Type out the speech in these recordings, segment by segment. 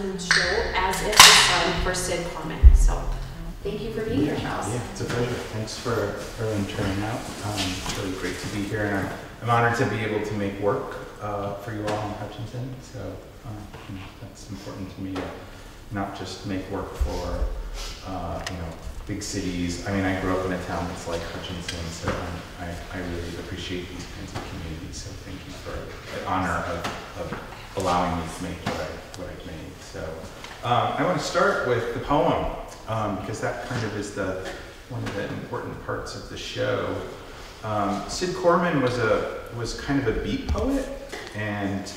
afternoon show, As If the Sun, for Sid Corman. So thank you for being here, Charles. Yeah, it's a pleasure. Thanks for everyone turning out. It's really great to be here, and I'm honored to be able to make work for you all in Hutchinson. So that's important to me, to not just make work for big cities. I mean, I grew up in a town that's like Hutchinson, so I really appreciate these kinds of communities. So thank you for the honor of allowing me to make what I've made. So I want to start with the poem, because that kind of is one of the important parts of the show. Sid Corman was kind of a beat poet, and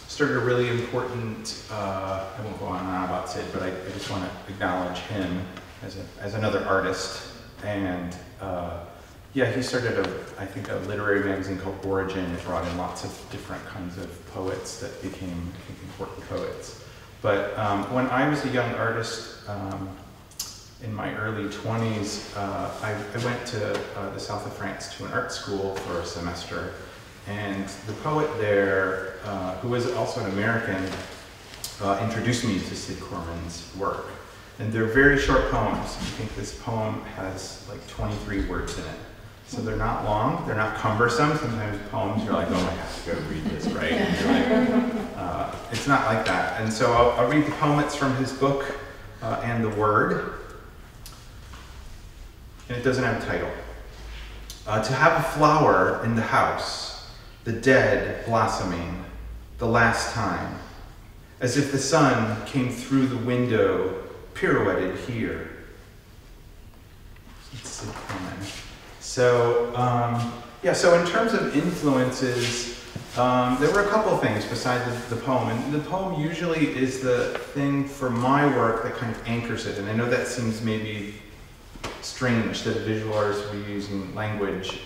started a really important, I won't go on and on about Sid, but I just want to acknowledge him as another artist. And he started I think a literary magazine called Origin. It brought in lots of different kinds of poets that became, I think, important poets. But when I was a young artist, in my early 20s, I went to the south of France to an art school for a semester. And the poet there, who was also an American, introduced me to Sid Corman's work. And they're very short poems. I think this poem has like 23 words in it. So they're not long, they're not cumbersome. Sometimes poems, you're like, oh, I have to go read this, right? And you're like, it's not like that. And so I'll read the poem. It's from his book, And the Word. And it doesn't have a title. To have a flower in the house, the dead blossoming, the last time, as if the sun came through the window, pirouetted here. So, so in terms of influences, there were a couple of things besides the poem. And the poem usually is the thing for my work that kind of anchors it. And I know that seems maybe strange that a visual artist would be using language,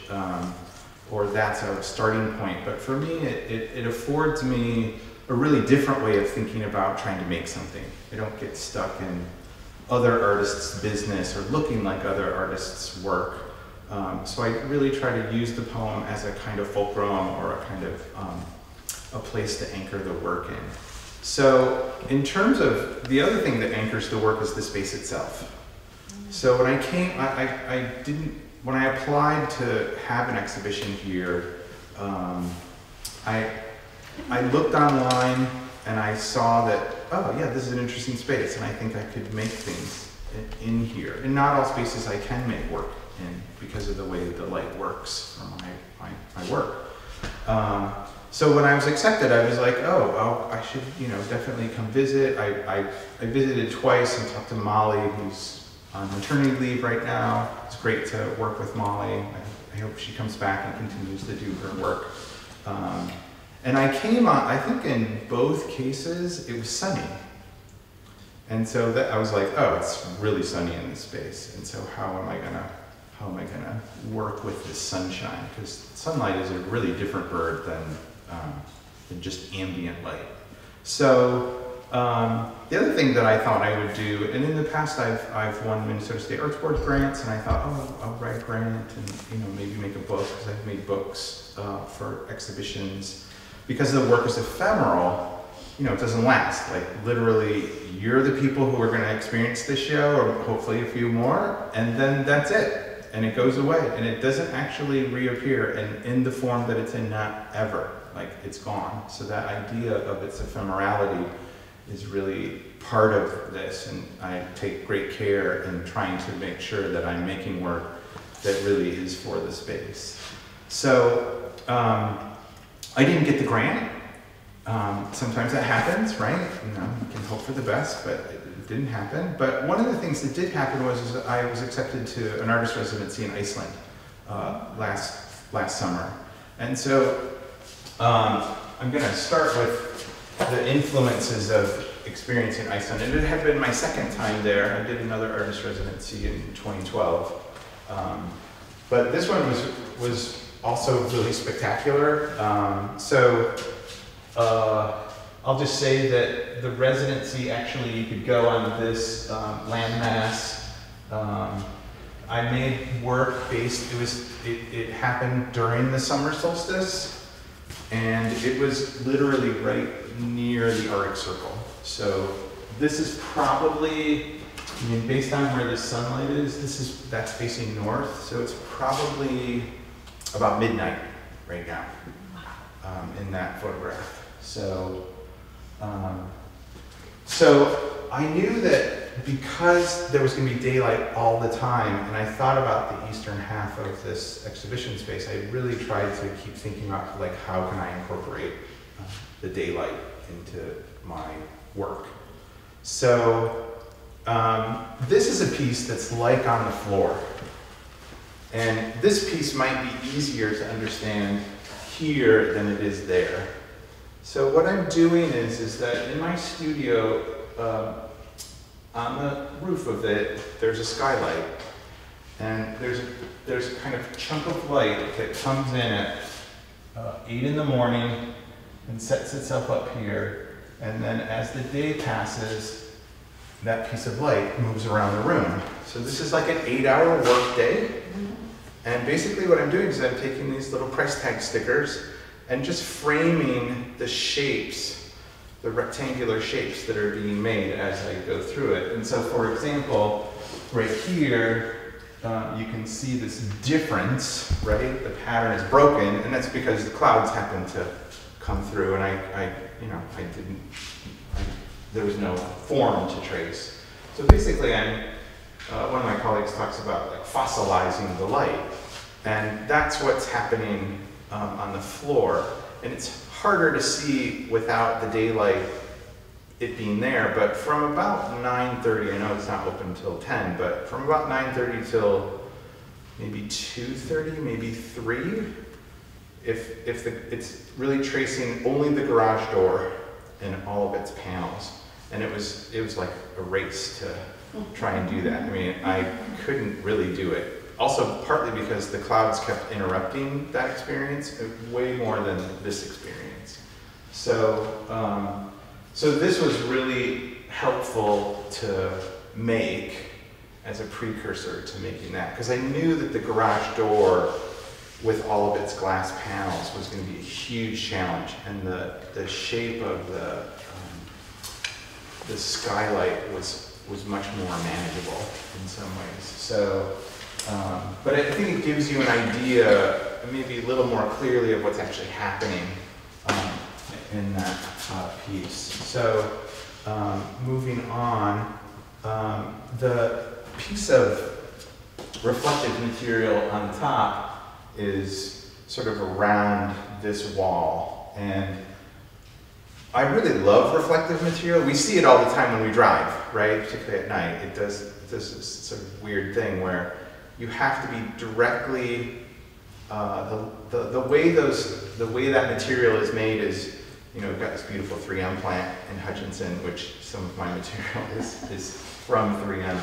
or that's a starting point. But for me, it affords me a really different way of thinking about trying to make something. I don't get stuck in other artists' business or looking like other artists' work. So I really try to use the poem as a kind of fulcrum, or a kind of a place to anchor the work in. So in terms of the other thing that anchors the work is the space itself. So when I came, when I applied to have an exhibition here, I looked online and I saw that, oh yeah, this is an interesting space, and I think I could make things in here. And not all spaces I can make work in because of the way the light works for my work. So when I was accepted, I was like, oh, I should definitely come visit. I visited twice and talked to Molly, who's on maternity leave right now. It's great to work with Molly. I hope she comes back and continues to do her work. And I came on, I think in both cases, it was sunny. And so I was like, oh, it's really sunny in this space. And so how am I gonna work with this sunshine? Because sunlight is a really different bird than just ambient light. So the other thing that I thought I would do, and in the past I've won Minnesota State Arts Board grants, and I thought, oh, I'll write a grant and maybe make a book, because I've made books for exhibitions. Because the work is ephemeral, it doesn't last. Like literally, you're the people who are going to experience this show, or hopefully a few more, and then that's it. And it goes away, and it doesn't actually reappear, and in the form that it's in, not ever. Like it's gone. So that idea of its ephemerality is really part of this, and I take great care in trying to make sure that I'm making work that really is for the space. So I didn't get the grant. Sometimes that happens, right? You can hope for the best, but it didn't happen. But one of the things that did happen was I was accepted to an artist residency in Iceland last summer. And so I'm going to start with the influences of experience in Iceland. And it had been my second time there. I did another artist residency in 2012. But this one was also really spectacular. I'll just say that the residency, actually, you could go on this landmass. I made work based, it happened during the summer solstice, and it was literally right near the Arctic Circle. So this is probably, I mean, based on where the sunlight is, that's facing north, so it's probably about midnight right now in that photograph. So, so I knew that because there was going to be daylight all the time, and I thought about the eastern half of this exhibition space, I really tried to keep thinking about, like, how can I incorporate the daylight into my work. So this is a piece that's like on the floor. And this piece might be easier to understand here than it is there. So what I'm doing is that in my studio, on the roof of it, there's a skylight. And there's a kind of chunk of light that comes in at 8 in the morning and sets itself up here. And then as the day passes, that piece of light moves around the room. So this is like an 8-hour work day. And basically what I'm doing is I'm taking these little price tag stickers and just framing the shapes, the rectangular shapes that are being made as I go through it. And so, for example, right here, you can see this difference, right? The pattern is broken, and that's because the clouds happen to come through, and there was no form to trace. So basically, one of my colleagues talks about like fossilizing the light, and that's what's happening on the floor. And it's harder to see without the daylight, it being there, but from about 9:30, I know it's not open till 10, but from about 9:30 till maybe 2:30, maybe 3, it's really tracing only the garage door and all of its panels. And it was like a race to try and do that. I mean, I couldn't really do it. Also, partly because the clouds kept interrupting that experience way more than this experience. So, so this was really helpful to make as a precursor to making that, because I knew that the garage door with all of its glass panels was going to be a huge challenge, and the shape of the skylight was much more manageable in some ways. So, but I think it gives you an idea, maybe a little more clearly, of what's actually happening in that piece. So, moving on, the piece of reflective material on the top is sort of around this wall, and I really love reflective material. We see it all the time when we drive, right? Particularly at night. It does this sort of weird thing where you have to be directly, the way that material is made is, you know, we've got this beautiful 3M plant in Hutchinson, which some of my material is from 3M.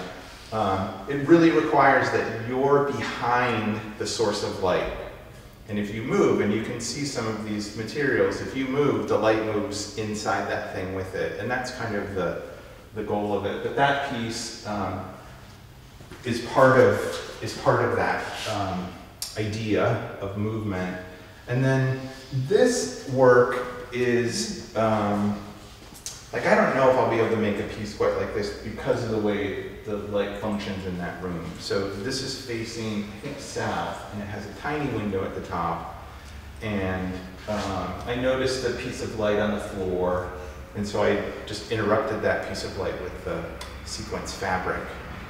It really requires that you're behind the source of light. And if you move, and you can see some of these materials, if you move, the light moves inside that thing with it. And that's kind of the goal of it. But that piece is part of that idea of movement. And then this work is, like, I don't know if I'll be able to make a piece quite like this because of the way the light functions in that room. So this is facing, I think, south, and it has a tiny window at the top. And I noticed a piece of light on the floor, and so I just interrupted that piece of light with the sequence fabric.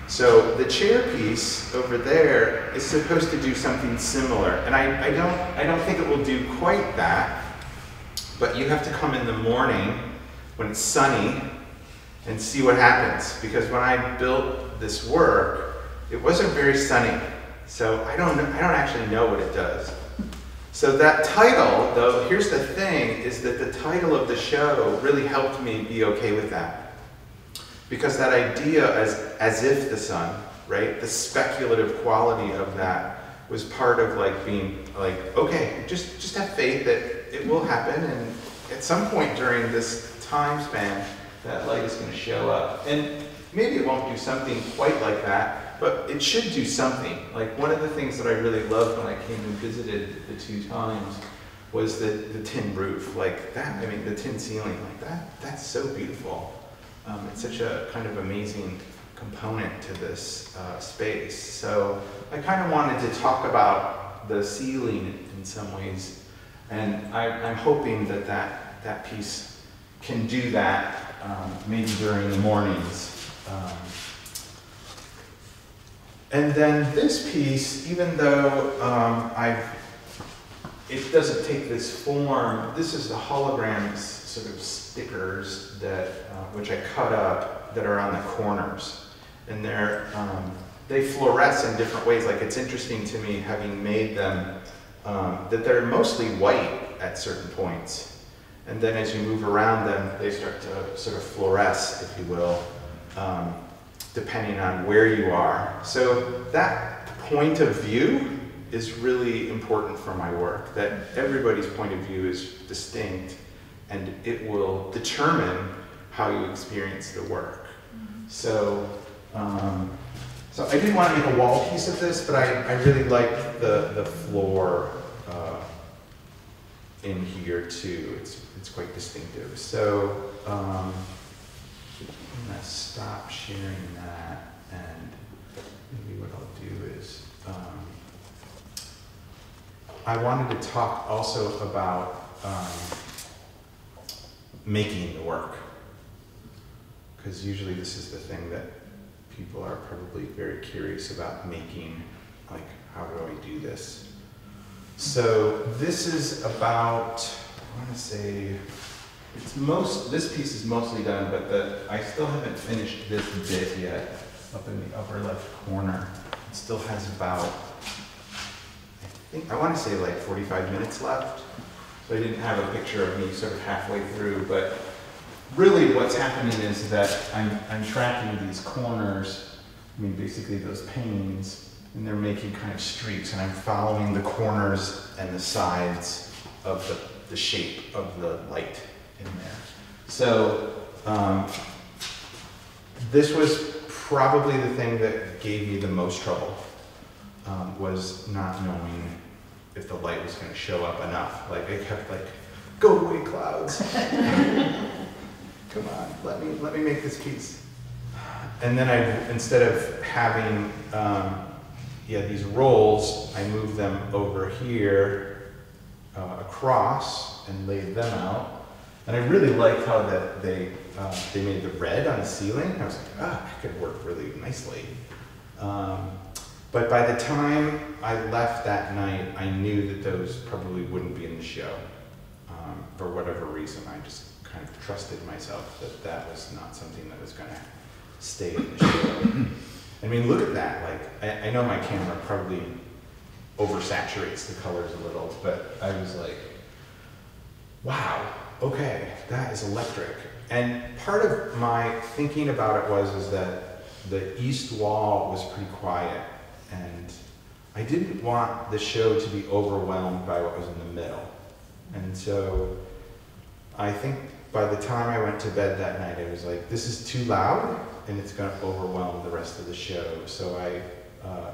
So the chair piece over there is supposed to do something similar, and I don't think it will do quite that, but you have to come in the morning when it's sunny and see what happens. Because when I built this work, it wasn't very sunny. So I don't actually know what it does. So that title, though, here's the thing, is that the title of the show really helped me be okay with that. Because that idea as if the sun, right? The speculative quality of that was part of like being like, okay, just have faith that it will happen, and at some point during this time span, that light is going to show up. And maybe it won't do something quite like that, but it should do something. Like, one of the things that I really loved when I came and visited the 2 times was the tin roof. Like that, I mean, the tin ceiling, like that's so beautiful. It's such a kind of amazing component to this space. So I kind of wanted to talk about the ceiling in some ways, and I'm hoping that that piece can do that maybe during the mornings. And then this piece, even though it doesn't take this form, this is the holograms sort of stickers that, which I cut up, that are on the corners. And they fluoresce in different ways. Like, it's interesting to me, having made them, that they're mostly white at certain points. And then as you move around them, they start to sort of fluoresce, if you will, depending on where you are. So that point of view is really important for my work, that everybody's point of view is distinct, and it will determine how you experience the work. So, so I didn't want to make a wall piece of this, but I really like the floor in here too. It's quite distinctive. So I'm gonna stop sharing that, and maybe what I'll do is I wanted to talk also about making the work, because usually this is the thing that people are probably very curious about making, like, how do I do this? So this is about, I want to say, this piece is mostly done, but I still haven't finished this bit yet, up in the upper left corner. It still has about, I want to say like 45 minutes left. So I didn't have a picture of me sort of halfway through, but really what's happening is that I'm tracking these corners, I mean basically those panes, and they're making kind of streaks, and I'm following the corners and the sides of the shape of the light in there. So this was probably the thing that gave me the most trouble, was not knowing if the light was going to show up enough. Like, I kept like, go away clouds. Come on, let me make this piece. And then instead of having these rolls, I moved them over here across and laid them out. And I really liked how that they made the red on the ceiling. I was like, that could work really nicely. But by the time I left that night, I knew that those probably wouldn't be in the show. For whatever reason, I just kind of trusted myself that that was not something that was going to stay in the show. I mean, look at that. Like, I know my camera probably oversaturates the colors a little, but I was like, wow, okay, that is electric. And part of my thinking about it is that the east wall was pretty quiet, and I didn't want the show to be overwhelmed by what was in the middle. And so I think by the time I went to bed that night, I was like, this is too loud, and it's going to overwhelm the rest of the show. So I,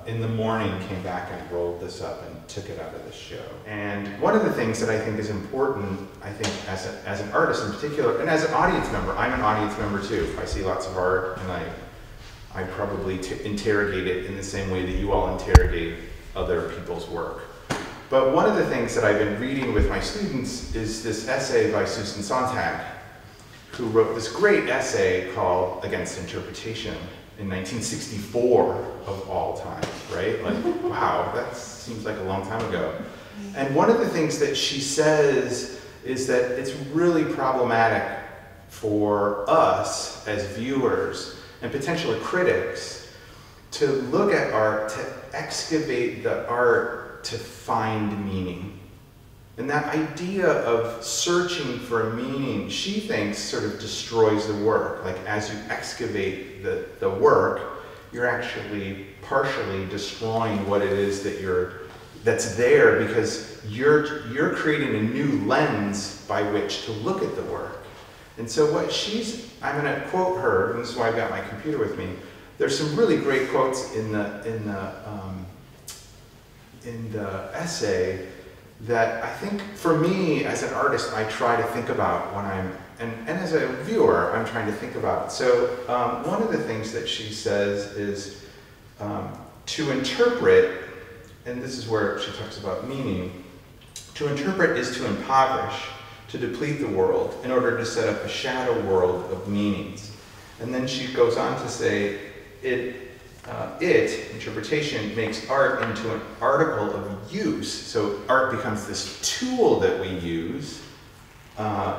in the morning, came back and rolled this up and took it out of the show. And one of the things that I think is important, I think as an artist in particular, and as an audience member, I'm an audience member too. I see lots of art, and I probably interrogate it in the same way that you all interrogate other people's work. But one of the things that I've been reading with my students is this essay by Susan Sontag, who wrote this great essay called Against Interpretation in 1964, of all time, right? Like, wow, that seems like a long time ago. And one of the things that she says is that it's really problematic for us as viewers and potentially critics to look at art, to excavate the art, to find meaning. And that idea of searching for a meaning, she thinks, sort of destroys the work. Like, as you excavate the work, you're actually partially destroying what it is that's there, because you're creating a new lens by which to look at the work. And so I'm gonna quote her, and this is why I've got my computer with me. There's some really great quotes in the essay that I think, for me as an artist, I try to think about when I'm and as a viewer, I'm trying to think about it. So one of the things that she says is to interpret, and this is where she talks about meaning, to interpret is to impoverish, to deplete the world in order to set up a shadow world of meanings. And then she goes on to say, interpretation, makes art into an article of use. So art becomes this tool that we use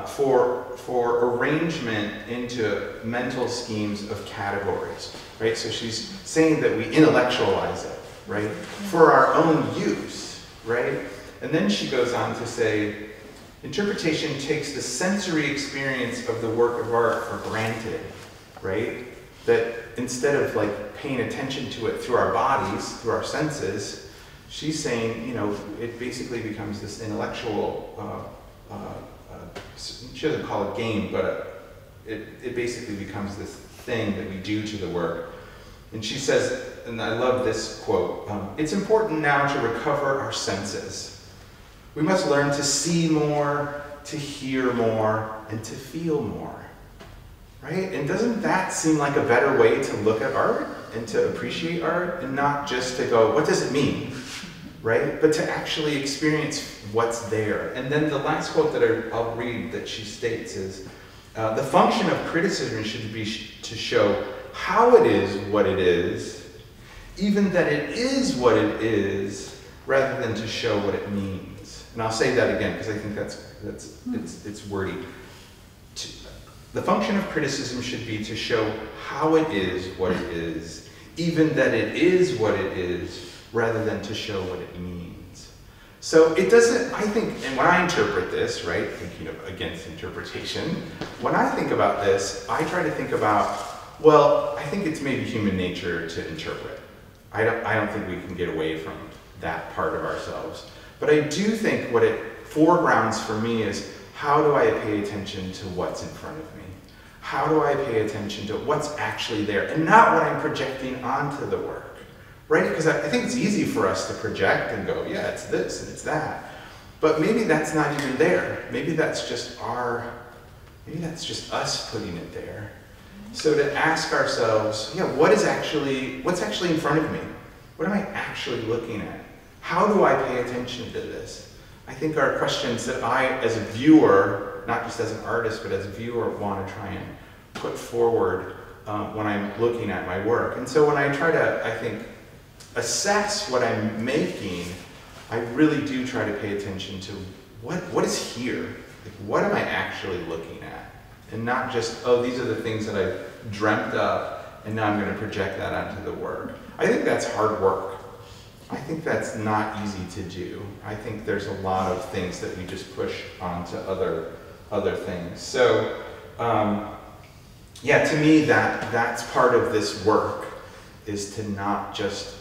for arrangement into mental schemes of categories, right? So she's saying that we intellectualize it, right? For our own use, right? And then she goes on to say, interpretation takes the sensory experience of the work of art for granted, right? That instead of like paying attention to it through our bodies, through our senses, she's saying, you know, it basically becomes this intellectual, she doesn't call it game, but it basically becomes this thing that we do to the work. And she says, and I love this quote, it's important now to recover our senses. We must learn to see more, to hear more, and to feel more. Right? And doesn't that seem like a better way to look at art and to appreciate art, and not just to go, what does it mean? Right? But to actually experience what's there. And then the last quote that I'll read that she states is, the function of criticism should be to show how it is what it is, even that it is what it is, rather than to show what it means. And I'll say that again, because I think it's wordy. The function of criticism should be to show how it is what it is, even that it is what it is, rather than to show what it means. So it doesn't, I think, and when I interpret this, right, thinking of against interpretation, when I think about this, I try to think about, well, I think it's maybe human nature to interpret. I don't think we can get away from that part of ourselves. But I do think what it foregrounds for me is, how do I pay attention to what's in front of me? How do I pay attention to what's actually there, and not what I'm projecting onto the work, right? Because I think it's easy for us to project and go, yeah, it's this and it's that. But maybe that's not even there. Maybe that's just us putting it there. So to ask ourselves, yeah, what's actually in front of me? What am I actually looking at? How do I pay attention to this? I think are questions that I, as a viewer, not just as an artist, but as a viewer, want to try and put forward when I'm looking at my work. And so when I try to, I think, assess what I'm making, I really do try to pay attention to what is here? Like, what am I actually looking at? And not just, oh, these are the things that I've dreamt up, and now I'm going to project that onto the work. I think that's hard work. I think that's not easy to do. I think there's a lot of things that we just push onto other things. So, yeah, to me, that's part of this work, is to not just,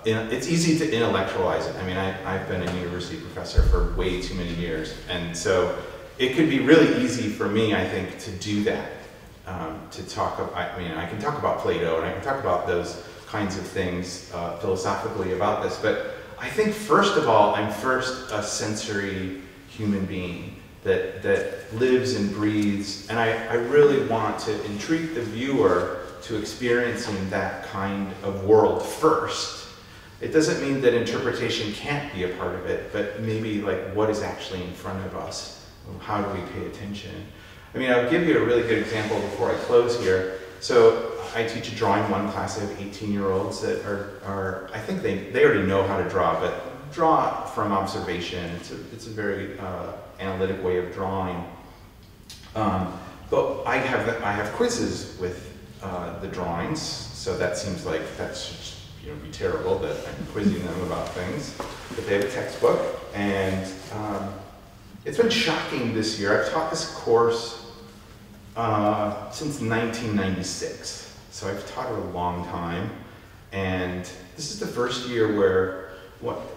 it's easy to intellectualize it. I mean, I've been a university professor for way too many years, and so it could be really easy for me, I think, to do that. To talk about, I mean, I can talk about Plato, and I can talk about those kinds of things philosophically about this, but I think first of all, I'm first a sensory human being that lives and breathes, and I really want to entreat the viewer to experiencing that kind of world first. It doesn't mean that interpretation can't be a part of it, but maybe like what is actually in front of us? How do we pay attention? I mean, I'll give you a really good example before I close here. So I teach a drawing one class. I have 18-year-olds that are I think they already know how to draw, but draw from observation. It's a very analytic way of drawing. But I have quizzes with the drawings, so that seems like that's be terrible that I'm quizzing them about things. But they have a textbook, and it's been shocking this year. I've taught this course since 1996, so I've taught it a long time, and this is the first year where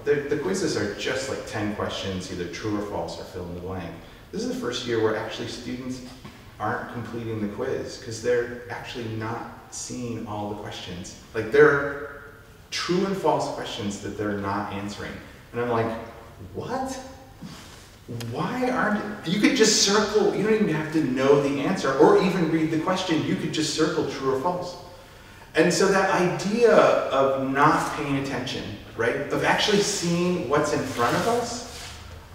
the quizzes are just like 10 questions, either true or false or fill in the blank. This is the first year where actually students aren't completing the quiz because they're actually not seeing all the questions. Like, there are true and false questions that they're not answering. And I'm like, what? why aren't, you could just circle, you don't even have to know the answer or even read the question, you could just circle true or false. And so that idea of not paying attention, right, of actually seeing what's in front of us,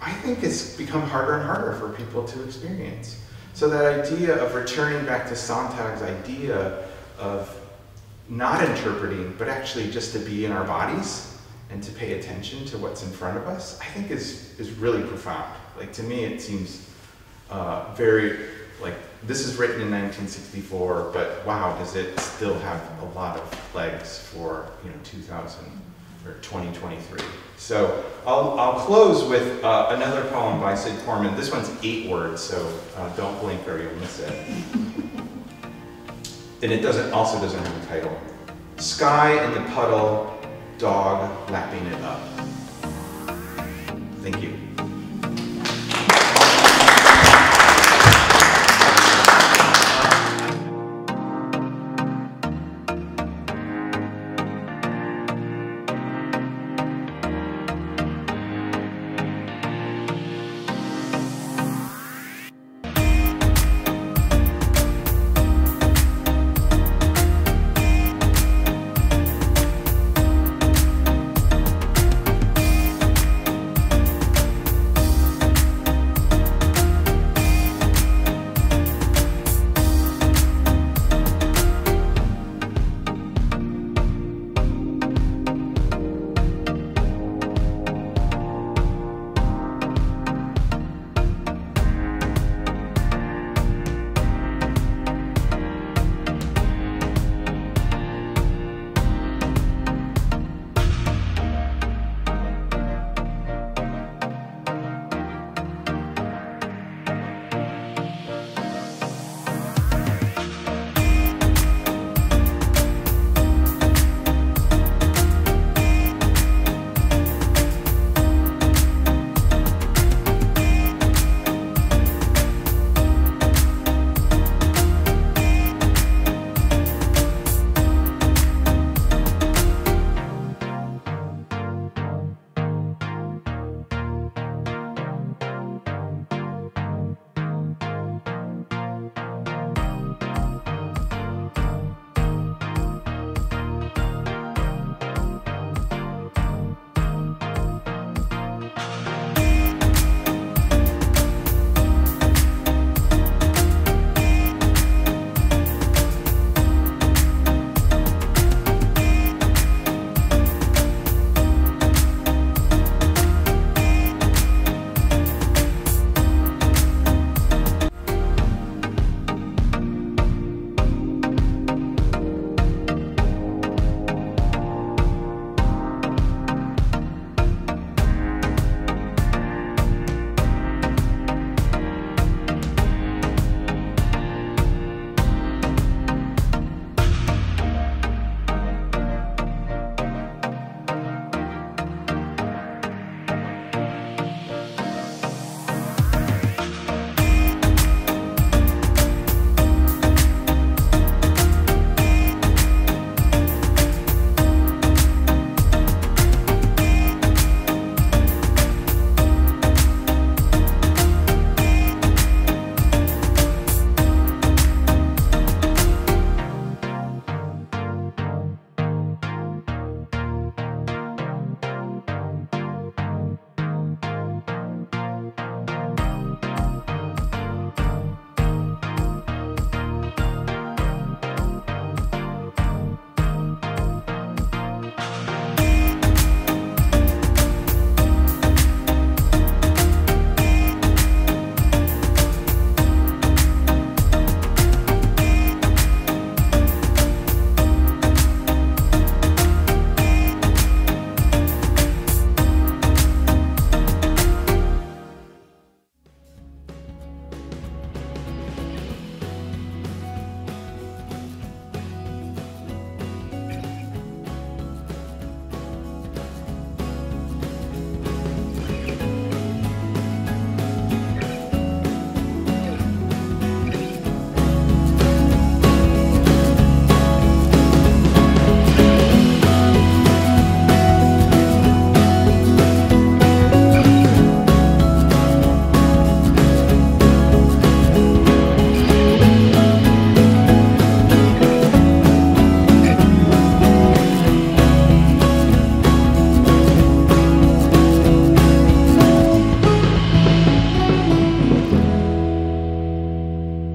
I think it's become harder and harder for people to experience. So that idea of returning back to Sontag's idea of not interpreting, but actually just to be in our bodies and to pay attention to what's in front of us, I think is really profound. Like, to me, it seems very, like, this is written in 1964, but wow, does it still have a lot of legs for, 2000 or 2023. So I'll close with another poem by Sid Corman. This one's 8 words, so don't blink or you'll miss it. And it also doesn't have a title. Sky in the puddle, dog lapping it up. Thank you.